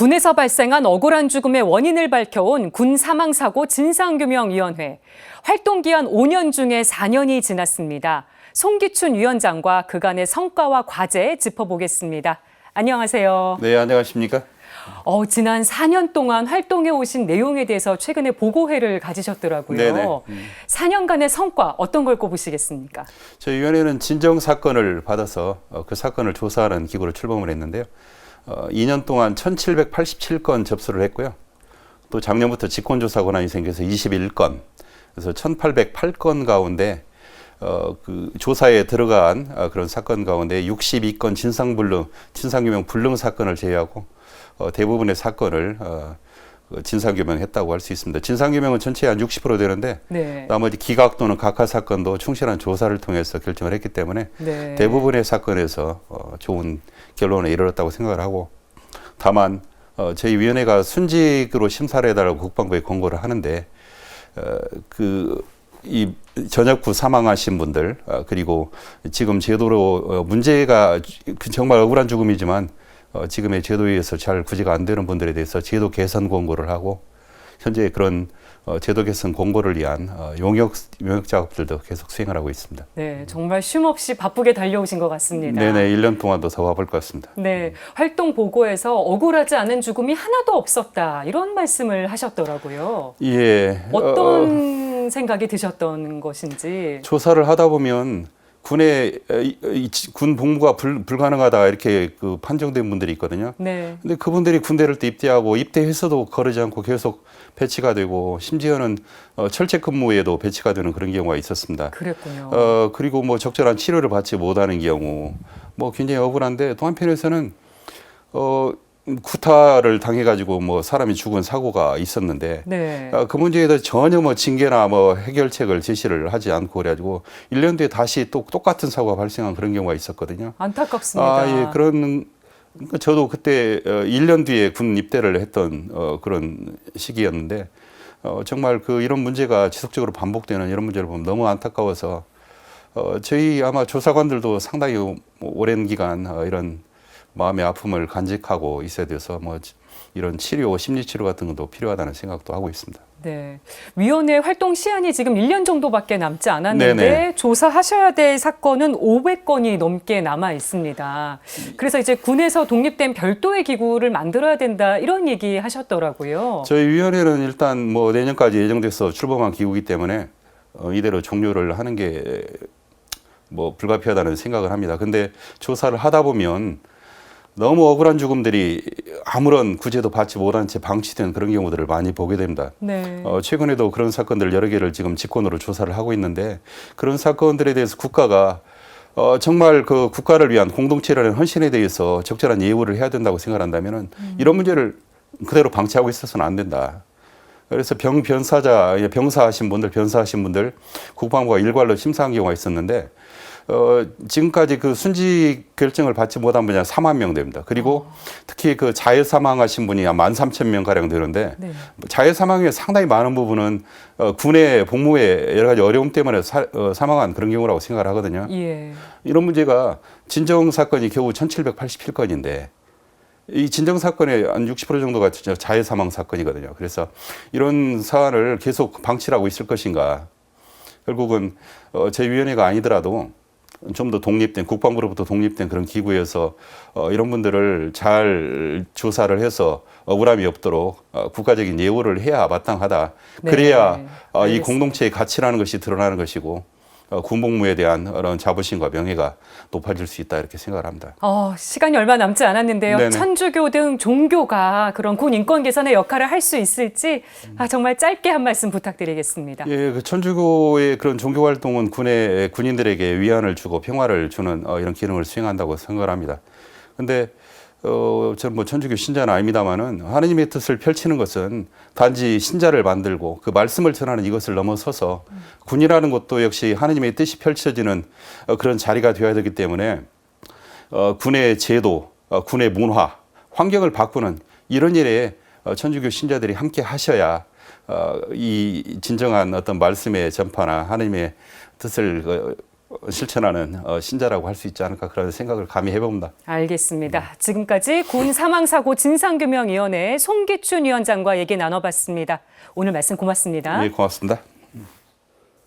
군에서 발생한 억울한 죽음의 원인을 밝혀온 군 사망사고 진상규명위원회. 활동기한 5년 중에 4년이 지났습니다. 송기춘 위원장과 그간의 성과와 과제 짚어보겠습니다. 안녕하세요. 네, 안녕하십니까? 지난 4년 동안 활동해 오신 내용에 대해서 최근에 보고회를 가지셨더라고요. 네네. 4년간의 성과 어떤 걸 꼽으시겠습니까? 저희 위원회는 진정 사건을 받아서 그 사건을 조사하는 기구로 출범을 했는데요. 2년 동안 1787건 접수를 했고요. 또 작년부터 직권조사 권한이 생겨서 21건, 그래서 1808건 가운데 그 조사에 들어간 그런 사건 가운데 62건 진상규명 불능 사건을 제외하고 대부분의 사건을 진상규명했다고 할 수 있습니다. 진상규명은 전체의 한 60% 되는데 네. 나머지 기각 또는 각하 사건도 충실한 조사를 통해서 결정을 했기 때문에 네. 대부분의 사건에서 좋은 결론에 이르렀다고 생각을 하고, 다만 저희 위원회가 순직으로 심사를 해달라고 국방부에 권고를 하는데 이 전역 후 사망하신 분들 그리고 지금 제도로 문제가 정말 억울한 죽음이지만 지금의 제도에 의해서 잘 구제가 안 되는 분들에 대해서 제도 개선 권고를 하고, 현재 그런 제도 개선 권고를 위한 용역 작업들도 계속 수행을 하고 있습니다. 네, 정말 쉼없이 바쁘게 달려오신 것 같습니다. 네네, 1년 동안도 더 와볼 것 같습니다. 네, 활동 보고에서 억울하지 않은 죽음이 하나도 없었다, 이런 말씀을 하셨더라고요. 예. 어떤 생각이 드셨던 것인지. 조사를 하다 보면 군 복무가 불가능하다 이렇게 판정된 분들이 있거든요. 네. 근데 그분들이 군대를 또 입대하고 입대해서도 거르지 않고 계속 배치가 되고, 심지어는 철책 근무에도 배치가 되는 그런 경우가 있었습니다. 그랬군요. 그리고 뭐 적절한 치료를 받지 못하는 경우 굉장히 억울한데, 또 한편에서는 구타를 당해가지고 사람이 죽은 사고가 있었는데 네. 그 문제에 대해서 전혀 징계나 해결책을 제시를 하지 않고 그래가지고 1년 뒤에 다시 또 똑같은 사고가 발생한 그런 경우가 있었거든요. 안타깝습니다. 예, 저도 그때 1년 뒤에 군 입대를 했던 그런 시기였는데 정말 이런 문제가 지속적으로 반복되는 이런 문제를 보면 너무 안타까워서 저희 아마 조사관들도 상당히 오랜 기간 이런 마음의 아픔을 간직하고 있어야 돼서 이런 치료, 심리치료 같은 것도 필요하다는 생각도 하고 있습니다. 네, 위원회 활동 시한이 지금 1년 정도밖에 남지 않았는데 네네. 조사하셔야 될 사건은 500건이 넘게 남아 있습니다. 그래서 이제 군에서 독립된 별도의 기구를 만들어야 된다, 이런 얘기 하셨더라고요. 저희 위원회는 일단 내년까지 예정돼서 출범한 기구이기 때문에 이대로 종료를 하는 게 불가피하다는 생각을 합니다. 근데 조사를 하다 보면 너무 억울한 죽음들이 아무런 구제도 받지 못한 채 방치된 그런 경우들을 많이 보게 됩니다. 네. 최근에도 그런 사건들 여러 개를 지금 직권으로 조사를 하고 있는데, 그런 사건들에 대해서 국가가 정말 그 국가를 위한 공동체라는 헌신에 대해서 적절한 예우를 해야 된다고 생각한다면 이런 문제를 그대로 방치하고 있어서는 안 된다. 그래서 병사하신 분들 국방부가 일괄로 심사한 경우가 있었는데 지금까지 순직 결정을 받지 못한 분이 4만 명 됩니다. 그리고 특히 자해 사망하신 분이 13,000명 가량 되는데 네. 자해 사망의 상당히 많은 부분은 군의 복무에 여러 가지 어려움 때문에 사망한 그런 경우라고 생각을 하거든요. 예. 이런 문제가 진정 사건이 겨우 1787건인데 이 진정 사건의 한 60% 정도가 자해 사망 사건이거든요. 그래서 이런 사안을 계속 방치하고 있을 것인가. 결국은 제 위원회가 아니더라도 좀 더 국방부로부터 독립된 그런 기구에서 이런 분들을 잘 조사를 해서 억울함이 없도록 국가적인 예우를 해야 마땅하다. 네. 그래야 이 공동체의 가치라는 것이 드러나는 것이고 군복무에 대한 그런 자부심과 명예가 높아질 수 있다, 이렇게 생각을 합니다. 시간이 얼마 남지 않았는데요. 네네. 천주교 등 종교가 그런 군 인권 개선의 역할을 할 수 있을지 정말 짧게 한 말씀 부탁드리겠습니다. 예, 천주교의 그런 종교 활동은 군인들에게 위안을 주고 평화를 주는 이런 기능을 수행한다고 생각을 합니다. 근데 저는 천주교 신자는 아닙니다만은 하느님의 뜻을 펼치는 것은 단지 신자를 만들고 그 말씀을 전하는 이것을 넘어서서 군이라는 것도 역시 하느님의 뜻이 펼쳐지는 그런 자리가 되어야 되기 때문에 군의 제도, 군의 문화, 환경을 바꾸는 이런 일에 천주교 신자들이 함께 하셔야 이 진정한 어떤 말씀의 전파나 하느님의 뜻을 실천하는 신자라고 할 수 있지 않을까 그런 생각을 감히 해봅니다. 알겠습니다. 지금까지 군 사망사고 진상규명위원회 송기춘 위원장과 얘기 나눠봤습니다. 오늘 말씀 고맙습니다. 네, 고맙습니다.